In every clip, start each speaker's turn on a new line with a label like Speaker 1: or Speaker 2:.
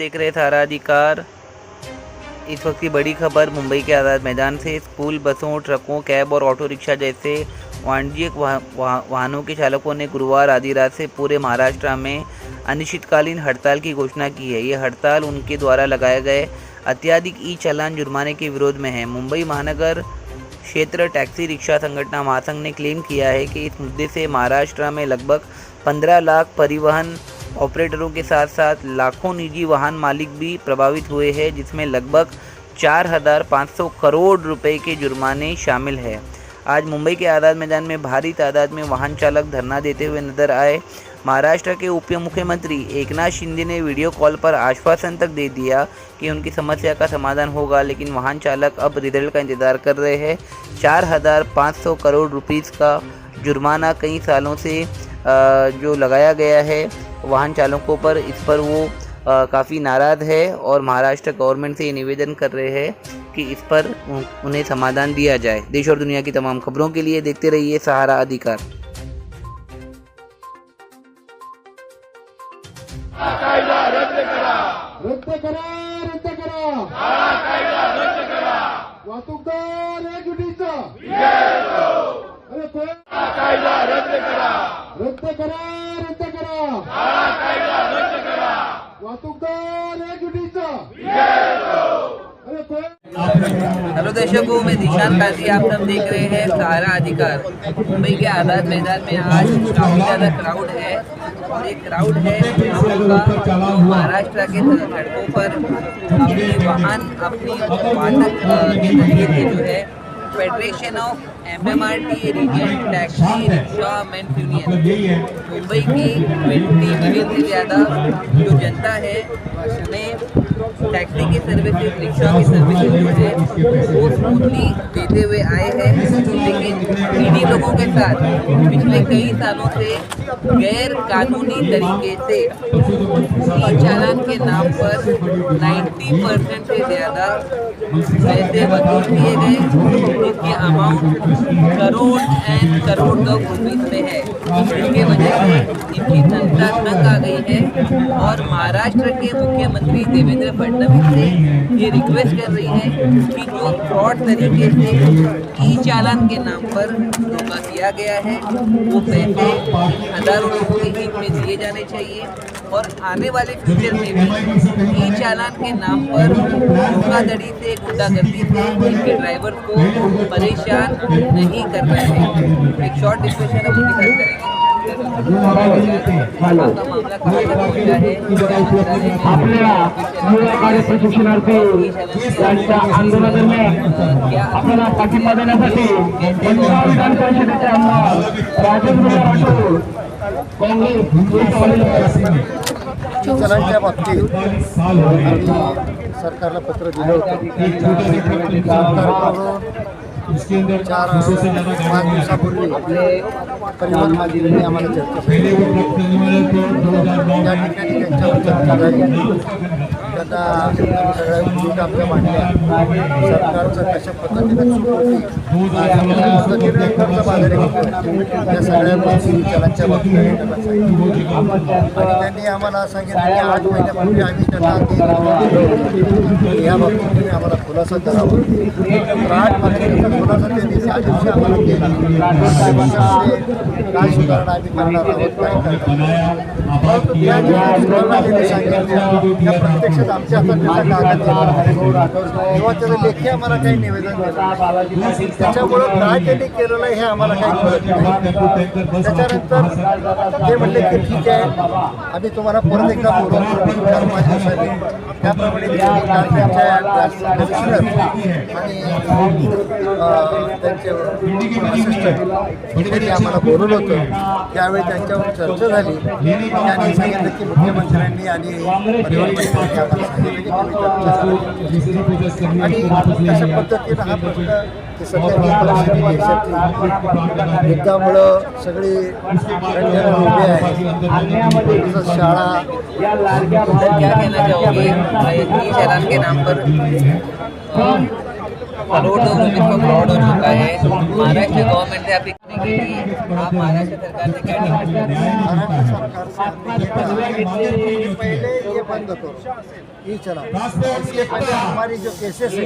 Speaker 1: देख रहे सारा अधिकार। इस वक्त की बड़ी खबर मुंबई के आज़ाद मैदान से। स्कूल बसों, ट्रकों, कैब और ऑटो रिक्शा जैसे वाणिज्यिक वाहनों के चालकों ने गुरुवार आधी रात से पूरे महाराष्ट्र में अनिश्चितकालीन हड़ताल की घोषणा की है। ये हड़ताल उनके द्वारा लगाए गए अत्यधिक ई चालान जुर्माने के विरोध में है। मुंबई महानगर क्षेत्र टैक्सी रिक्शा संगठन महासंघ ने क्लेम किया है कि इस मुद्दे से महाराष्ट्र में लगभग 15 लाख परिवहन ऑपरेटरों के साथ साथ लाखों निजी वाहन मालिक भी प्रभावित हुए हैं, जिसमें लगभग 4,500 करोड़ रुपए के जुर्माने शामिल हैं। आज मुंबई के आज़ाद मैदान में भारी तादाद में वाहन चालक धरना देते हुए नजर आए। महाराष्ट्र के उप मुख्यमंत्री एकनाथ शिंदे ने वीडियो कॉल पर आश्वासन तक दे दिया कि उनकी समस्या का समाधान होगा, लेकिन वाहन चालक अब रिजल्ट का इंतजार कर रहे हैं। 4,500 करोड़ रुपीस का जुर्माना कई सालों से जो लगाया गया है वाहन चालकों पर, इस पर वो काफ़ी नाराज़ है और महाराष्ट्र गवर्नमेंट से ये निवेदन कर रहे हैं कि इस पर उन्हें समाधान दिया जाए। देश और दुनिया की तमाम खबरों के लिए देखते रहिए सहारा अधिकार।
Speaker 2: कायदा रद्द करा, रद्द करा, रद्द करा, कायदा रद्द करा, वाहतूकदार एकजुटीचा अरे कोण कायदा रद्द करा, रद्द करा, रद्द करा, कायदा रद्द करा, वाहतूकदार एकजुटीचा अरे कोण।
Speaker 1: हेलो दर्शकों, मैं दिशान काजी, आप सब देख रहे हैं सहारा अधिकार। मुंबई के आज़ाद मैदान में आज काफ़ी ज़्यादा क्राउड है और ये क्राउड है महाराष्ट्र के सड़कों पर अपने वाहन अपनी वाहन के जरिए से जो है federation of MMRT region taxi rickshaw men's union Mumbai की 20 मिलियन से ज़्यादा जो जनता है उन्हें टैक्सी की सर्विसेज, रिक्शा की सर्विसेज जो है वो स्मूथली देते हुए आए हैं। लेकिन इन्हीं लोगों के साथ पिछले कई सालों से गैर कानूनी तरीके से ई चालान के नाम पर 90% से ज़्यादा पैसे वसूल किए गए, जिसकी amount crore and crore rupees में है। इसके वजह से इनकी संस्था तंग आ गई है और महाराष्ट्र के मुख्यमंत्री देवेंद्र फडणवीस से ये रिक्वेस्ट कर रही है कि जो फ्रॉड तरीके से ई चालान के नाम पर धोखा किया गया है वो पैसे हजारों लोगों के हित में दिए जाने चाहिए और आने वाले फ्यूचर में भी ई चालान के नाम पर धोखाधड़ी से, गुंडागर्दी से इनके ड्राइवर को परेशान नहीं करना है। एक शॉर्ट डिस्कशन हम उनके साथ करेंगे।
Speaker 3: आपल्या मुलाकडे प्रशिक्षणार्थी यांच्या आंदोलनादरम्यान आपल्याला पाठिंबा देण्यासाठी पंजाब विधान परिषदेचे आमदार राजेंद्र राठोड
Speaker 4: चलनच्या बाबतीत सरकारला पत्र दिलं होतं। चार 5 दिवसापूर्वी परिवहन मंत्र्यांनी आम्हाला चर्चा केली। त्या ठिकाणी त्यांच्यावर चर्चा झाली। त्यांना सगळ्या भूमिका आमच्या मांडल्या। सरकारचं कशा पद्धतीने सुरू होती, पद्धतीने कर्ज बाजारी होतं, या सगळ्या गोष्टी चलनच्या बाबतीत आणि त्यांनी आम्हाला सांगितलं की 8 महिन्यापूर्वी आम्ही त्यांना या बाबतीत तुम्ही आम्हाला खुलासा करावा। 8 महिन्याचा खुलासा त्यांनी त्या दिवशी आम्हाला केला। काय सुधारणा आम्ही करणार आहोत, काय करणार त्यांनी सांगितलं प्रत्यक्षात आमच्या हातात कागद किंवा त्याचं लेखी आम्हाला काही निवेदन दिलं, त्याच्यामुळं काय त्यांनी केलेलं हे आम्हाला काही कळत नाही। त्याच्यानंतर ते म्हणले की ठीक आहे, आम्ही तुम्हाला परत एकदा बोलवतो 4-5 दिवसांनी। त्याप्रमाणे कमिशनर आणि त्यांचे असिस्टंट यांनी आम्हाला बोलवलं होतं। त्यावेळी त्यांच्यावर चर्चा झाली। त्यांनी सांगितलं की मुख्यमंत्र्यांनी आणि परिवहन मंत्र्यांनी आम्हाला सांगितलं आणि अशा पद्धतीनं हा प्रश्न की सध्या देशातील युद्धामुळं सगळी उभे आहे, तसंच शाळा
Speaker 1: क्या कहना चाहोगे ई चालान के नाम पर करोड़ों रुपए का फ्रॉड हो चुका है। महाराष्ट्र गवर्नमेंट से आपकी के लिए आप महाराष्ट्र सरकार से क्या डिमांड करते हैं?
Speaker 4: महाराष्ट्र सरकार से ये पहले ये बंद करो ये चला, इसके पहले हमारी जो केसेस है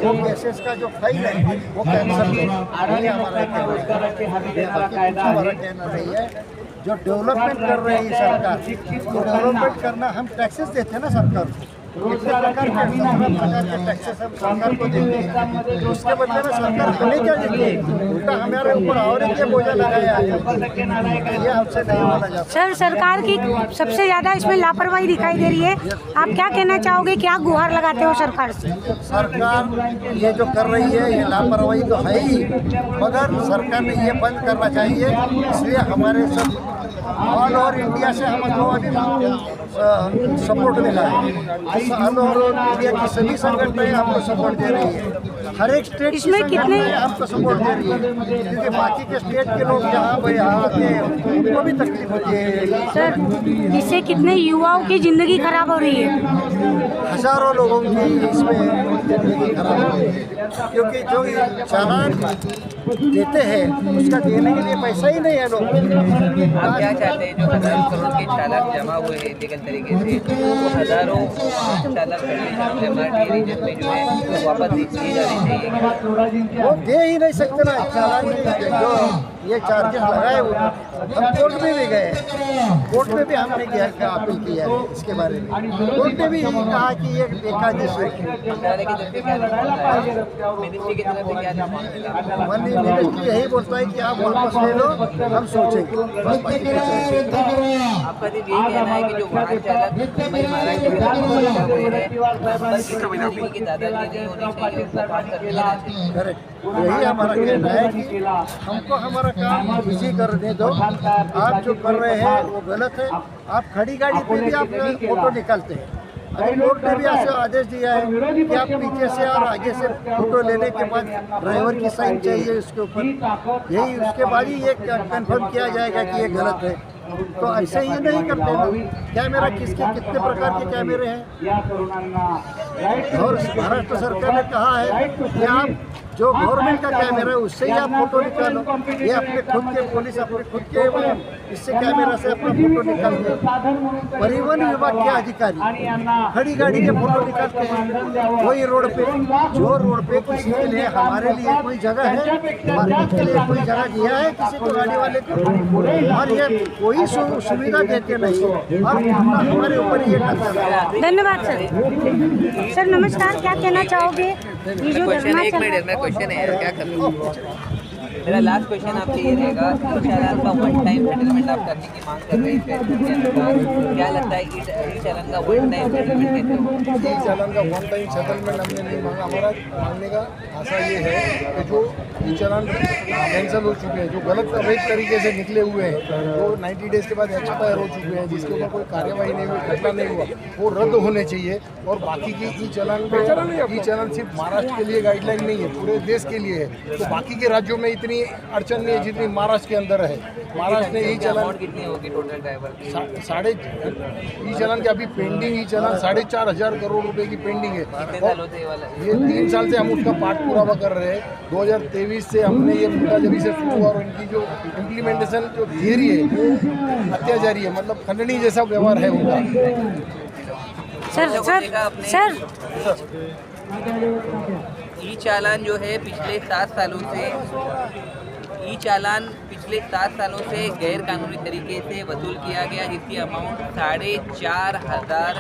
Speaker 4: वो केसेस का जो फाइल है वो कैंसिल करो। ये हमारा कहना नहीं है। जो डेवलपमेंट कर रही है सरकार, तो डेवलपमेंट करना हम टैक्सेस देते हैं ना सरकार को, कितने प्रकार के टैक्सेस हम सरकार को देते हैं, उसके बदले में सरकार हमें क्या देती है? उल्टा हमारे ऊपर और एक बोझा लगाया है। ये हमसे नहीं बोला जाता।
Speaker 5: सर, सरकार की सबसे ज़्यादा इसमें लापरवाही दिखाई दे रही है। आप क्या कहना चाहोगे, क्या गुहार लगाते हो सरकार से?
Speaker 4: सरकार ये जो कर रही है ये लापरवाही तो है ही, मगर सरकार ने ये बंद करना चाहिए। इसलिए हमारे सब ऑल ओवर इंडिया से हमको अभी सपोर्ट मिला है। ऑल ओवर इंडिया की सभी संगठनें हमको सपोर्ट दे रही है। हर एक स्टेट की संगठनें हमको सपोर्ट दे रही है, क्योंकि बाकी के स्टेट के लोग यहाँ आते हैं उनको भी तकलीफ होती है।
Speaker 5: सर, इससे कितने युवाओं की ज़िंदगी खराब हो रही है?
Speaker 4: हजारों लोगों की इसमें जिंदगी खराब हो रही है, क्योंकि जो चालान देते हैं उसका देने के लिए पैसा ही नहीं है लोग।
Speaker 1: आप क्या चाहते हैं जो 1000 करोड़ के चालान जमा हुए हैं इलीगल तरीके से, वो हजारों चालान MRT रीजन में जो है वो वापस दिए जाने चाहिए?
Speaker 4: वो दे ही नहीं सकते ना चालान। जो ये चार्जेस लगाए हुए हम कोर्ट में भी गए, कोर्ट में भी हमने क्या अपील किया है इसके बारे में। कोर्ट ने भी कहा कि ये बेकायदेश है।
Speaker 1: मंत्रालय की तरफ से क्या रिस्पॉन्स आया? मिनिस्ट्री की तरफ से क्या रिस्पॉन्स मिला?
Speaker 4: मिनिस्ट्री यही बोलता है कि आप वापस ले लो, हम सोचेंगे।
Speaker 1: आपका सिर्फ यही कहना है कि जो वाहन चालक हमारे महाराष्ट्र में हुए हैं, नंबर की दादागिरी नहीं होनी चाहिए, उसका पास करके लेना चाहिए।
Speaker 4: करेक्ट, यही हमारा कहना है कि हमको हमारा काम इजी करने दो। आप जो कर रहे हैं वो गलत है। आप खड़ी गाड़ी पे भी आप फोटो निकालते हैं। अभी कोर्ट ने भी ऐसे आदेश दिया है कि आप पीछे से और आगे से फोटो लेने के बाद ड्राइवर की साइन चाहिए उसके ऊपर, यही उसके बाद ही ये कंफर्म किया जाएगा कि ये गलत है। तो ऐसे ही नहीं करते ना। कैमरा किसके कितने प्रकार के कैमरे हैं, और महाराष्ट्र सरकार ने कहा है कि आप जो गवर्नमेंट का कैमरा है उससे ही आप फोटो निकालो। ये अपने खुद के पुलिस अपने खुद के इससे कैमरा से अपना फोटो निकालते हैं। परिवहन विभाग के अधिकारी खड़ी गाड़ी के फोटो निकालते हैं। वही रोड पे, जो रोड पे किसी के लिए हमारे लिए कोई जगह है, पार्किंग के लिए कोई जगह दिया है किसी को गाड़ी वाले को, और ये कोई सुविधा देते नहीं और हमारे ऊपर ये करता है।
Speaker 5: धन्यवाद सर। सर नमस्कार, क्या कहना चाहोगे? ये जो
Speaker 1: क्वेश्चन
Speaker 5: धरना
Speaker 1: एक
Speaker 5: चल
Speaker 1: मिनट में क्वेश्चन है, क्या करूँ? मेरा लास्ट क्वेश्चन आपसे ये रहेगा कि चालान का वन टाइम सेटलमेंट आप करने की मांग कर रहे हैं फैसले के अनुसार, क्या लगता है कि चालान का वन टाइम सेटलमेंट कैसे होगा?
Speaker 6: ई चालान का वन टाइम सेटलमेंट हमने नहीं मांगा। हमारा मांगने का आशा ये है कि जो ई चालान कैंसिल हो चुके हैं, जो गलत अवैध तरीके से निकले हुए हैं, वो 90 डेज़ के बाद एक्सपायर हो चुके हैं, जिसके ऊपर कोई कार्यवाही नहीं हुई, घटना नहीं हुआ, वो रद्द होने चाहिए। और बाकी की ई चालान सिर्फ महाराष्ट्र के लिए गाइडलाइन नहीं है, पूरे देश के लिए है। तो बाकी के राज्यों में इतनी अड़चन नहीं है जितनी महाराष्ट्र के अंदर है। महाराष्ट्र ने ई चालान
Speaker 1: कितनी होगी टोटल ड्राइवर की?
Speaker 6: ई चालान के अभी पेंडिंग ई चालान 4,500 करोड़ रुपए की पेंडिंग है।
Speaker 1: कितने साल होते हैं ये वाला?
Speaker 6: ये 3 साल से हम उसका पाठ पुरावा कर रहे हैं। 2023 से हमने ये मुद्दा जब से शुरू हुआ और इनकी जो इम्प्लीमेंटेशन जो देरी है वो अत्याचारी है, मतलब खंडनी जैसा व्यवहार है उनका।
Speaker 5: सर
Speaker 1: ई चालान जो है पिछले 7 सालों से गैर कानूनी तरीके से वसूल किया गया, जिसकी अमाउंट 4,500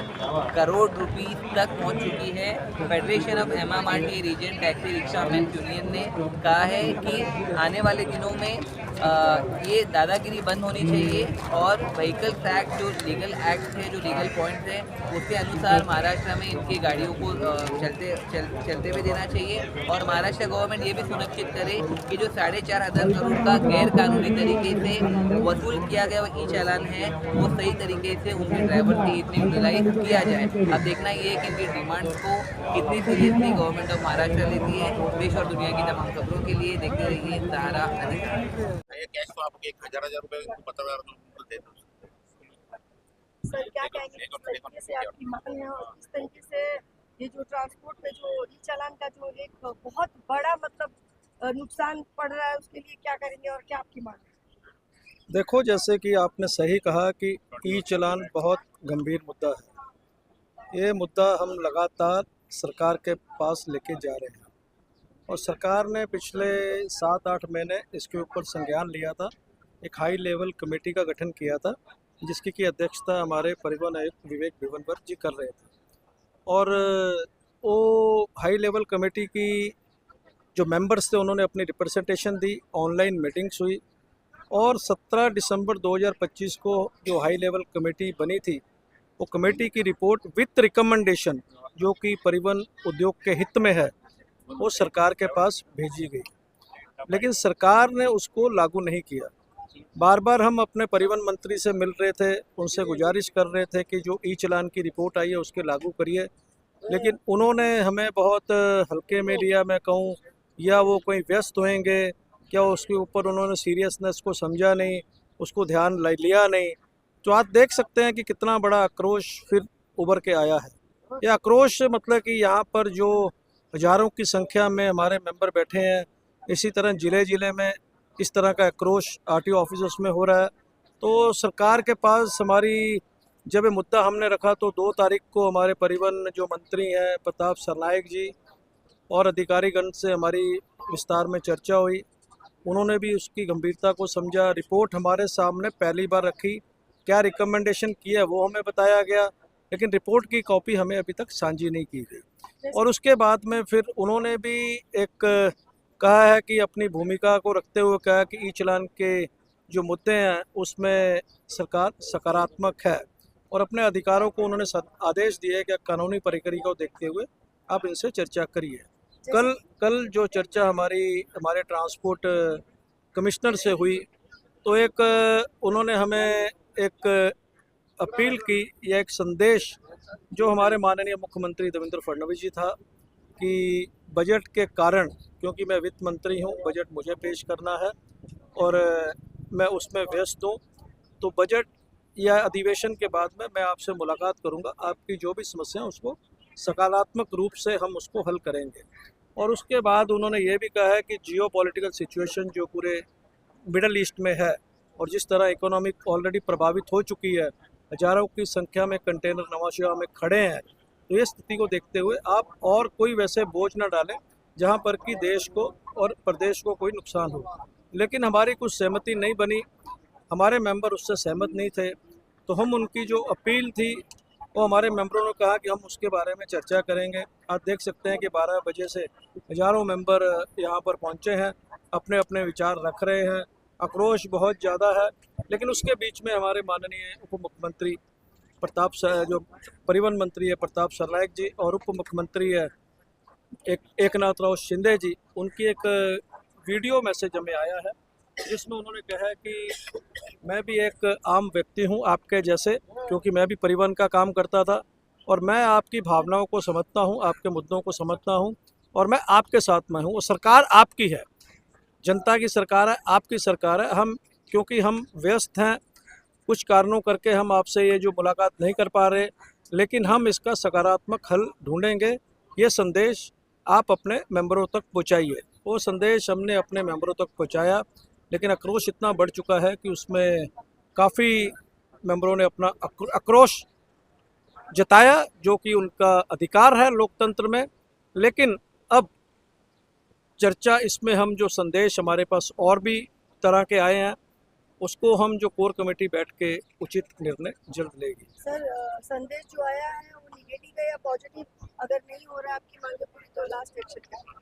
Speaker 1: करोड़ रुपीस तक पहुंच चुकी है। Federation of MMRT region taxi rickshaw man union ने कहा है कि आने वाले दिनों में ये दादागिरी बंद होनी चाहिए और व्हीकल्स एक्ट जो लीगल एक्ट है, जो लीगल पॉइंट्स है, उसके अनुसार महाराष्ट्र में इनकी गाड़ियों को चलते हुए देना चाहिए। और महाराष्ट्र गवर्नमेंट ये भी सुनिश्चित करे कि जो 4,500 करोड़ का गैर कानूनी तरीके से वसूल किया गया ई चालान है वो सही तरीके से उनके ड्राइवर की इतनी यूटिलाइज किया जाए। अब देखना ये है कि इनकी डिमांड्स को कितनी सीरियसली गवर्नमेंट ऑफ महाराष्ट्र लेती है। देश और दुनिया की तमाम खबरों के लिए देखते रहिए सहारा अधिकार।
Speaker 7: कैश तो आपको 1,000 रुपये पता दे दो।
Speaker 8: सर क्या कहेंगे किस तरीके से आपकी मांग है और किस तरीके से ये जो ट्रांसपोर्ट में जो ई चालान का जो एक बहुत बड़ा मतलब नुकसान पड़ रहा है, उसके लिए क्या करेंगे और क्या आपकी मांग है?
Speaker 9: देखो, जैसे कि आपने सही कहा कि ई चालान बहुत गंभीर मुद्दा है। ये मुद्दा हम लगातार सरकार के पास लेके जा रहे हैं और सरकार ने पिछले 7-8 महीने इसके ऊपर संज्ञान लिया था। एक हाई लेवल कमेटी का गठन किया था, जिसकी की अध्यक्षता हमारे परिवहन आयुक्त विवेक भिवनवर जी कर रहे थे। और वो हाई लेवल कमेटी की जो मेंबर्स थे, उन्होंने अपनी रिप्रेजेंटेशन दी, ऑनलाइन मीटिंग्स हुई और 17 दिसंबर 2025 को जो हाई लेवल कमेटी बनी थी, वो कमेटी की रिपोर्ट विथ रिकमेंडेशन, जो कि परिवहन उद्योग के हित में है, वो सरकार के पास भेजी गई। लेकिन सरकार ने उसको लागू नहीं किया। बार बार हम अपने परिवहन मंत्री से मिल रहे थे, उनसे गुजारिश कर रहे थे कि जो ई चालान की रिपोर्ट आई है उसके लागू करिए, लेकिन उन्होंने हमें बहुत हल्के में लिया, मैं कहूँ, या वो कोई व्यस्त होंगे, क्या उसके ऊपर उन्होंने सीरियसनेस को समझा नहीं, उसको ध्यान लिया नहीं। तो आप देख सकते हैं कि कितना बड़ा आक्रोश फिर उभर के आया है। ये आक्रोश मतलब कि यहाँ पर जो हज़ारों की संख्या में हमारे मेंबर बैठे हैं, इसी तरह ज़िले में इस तरह का आक्रोश आरटीओ ऑफिसर्स में हो रहा है। तो सरकार के पास हमारी जब ये मुद्दा हमने रखा तो 2 तारीख को हमारे परिवहन जो मंत्री हैं प्रताप सरनायक जी और अधिकारीगण से हमारी विस्तार में चर्चा हुई। उन्होंने भी उसकी गंभीरता को समझा, रिपोर्ट हमारे सामने पहली बार रखी, क्या रिकमेंडेशन किया है वो हमें बताया गया, लेकिन रिपोर्ट की कॉपी हमें अभी तक साझी नहीं की गई। और उसके बाद में फिर उन्होंने भी एक कहा है कि अपनी भूमिका को रखते हुए कहा कि ई चालान के जो मुद्दे हैं उसमें सरकार सकारात्मक है और अपने अधिकारों को उन्होंने आदेश दिए कि कानूनी प्रक्रिया को देखते हुए आप इनसे चर्चा करिए। कल जो चर्चा हमारे ट्रांसपोर्ट कमिश्नर से हुई, तो एक उन्होंने हमें एक अपील की या एक संदेश जो हमारे माननीय मुख्यमंत्री देवेंद्र फडणवीस जी था कि बजट के कारण, क्योंकि मैं वित्त मंत्री हूं, बजट मुझे पेश करना है और मैं उसमें व्यस्त हूं, तो बजट या अधिवेशन के बाद में मैं आपसे मुलाकात करूंगा, आपकी जो भी समस्या है उसको सकारात्मक रूप से हम उसको हल करेंगे। और उसके बाद उन्होंने ये भी कहा है कि जियो पॉलिटिकल सिचुएशन जो पूरे मिडल ईस्ट में है और जिस तरह इकोनॉमिक ऑलरेडी प्रभावित हो चुकी है, हज़ारों की संख्या में कंटेनर नवाशिया में खड़े हैं, तो ये स्थिति को देखते हुए आप और कोई वैसे बोझ न डालें जहां पर कि देश को और प्रदेश को कोई नुकसान हो। लेकिन हमारी कुछ सहमति नहीं बनी, हमारे मेंबर उससे सहमत नहीं थे, तो हम उनकी जो अपील थी वो हमारे मेंबरों ने कहा कि हम उसके बारे में चर्चा करेंगे। आप देख सकते हैं कि 12 बजे से हज़ारों मेंबर यहाँ पर पहुँचे हैं, अपने अपने विचार रख रहे हैं, आक्रोश बहुत ज़्यादा है। लेकिन उसके बीच में हमारे माननीय उप मुख्यमंत्री जो परिवहन मंत्री है प्रताप सरनायक जी और उप मुख्यमंत्री है एकनाथ राव शिंदे जी, उनकी एक वीडियो मैसेज हमें आया है जिसमें उन्होंने कहा है कि मैं भी एक आम व्यक्ति हूं आपके जैसे, क्योंकि मैं भी परिवहन का काम करता था और मैं आपकी भावनाओं को समझता हूं, आपके मुद्दों को समझता हूं और मैं आपके साथ में हूं। और सरकार आपकी है, जनता की सरकार है, आपकी सरकार है। क्योंकि हम व्यस्त हैं, कुछ कारणों करके हम आपसे ये जो मुलाकात नहीं कर पा रहे, लेकिन हम इसका सकारात्मक हल ढूंढेंगे। ये संदेश आप अपने मेंबरों तक पहुंचाइए। वो संदेश हमने अपने मेंबरों तक पहुंचाया, लेकिन आक्रोश इतना बढ़ चुका है कि उसमें काफ़ी मेंबरों ने अपना आक्रोश जताया, जो कि उनका अधिकार है लोकतंत्र में। लेकिन अब चर्चा इसमें हम जो संदेश हमारे पास और भी तरह के आए हैं, उसको हम जो कोर कमेटी बैठ के उचित निर्णय जल्द लेगी।
Speaker 8: सर, संदेश जो आया है वो निगेटिव है या पॉजिटिव? अगर नहीं हो रहा है आपकी मांगे पूरी तो लास्ट एक्शन क्या?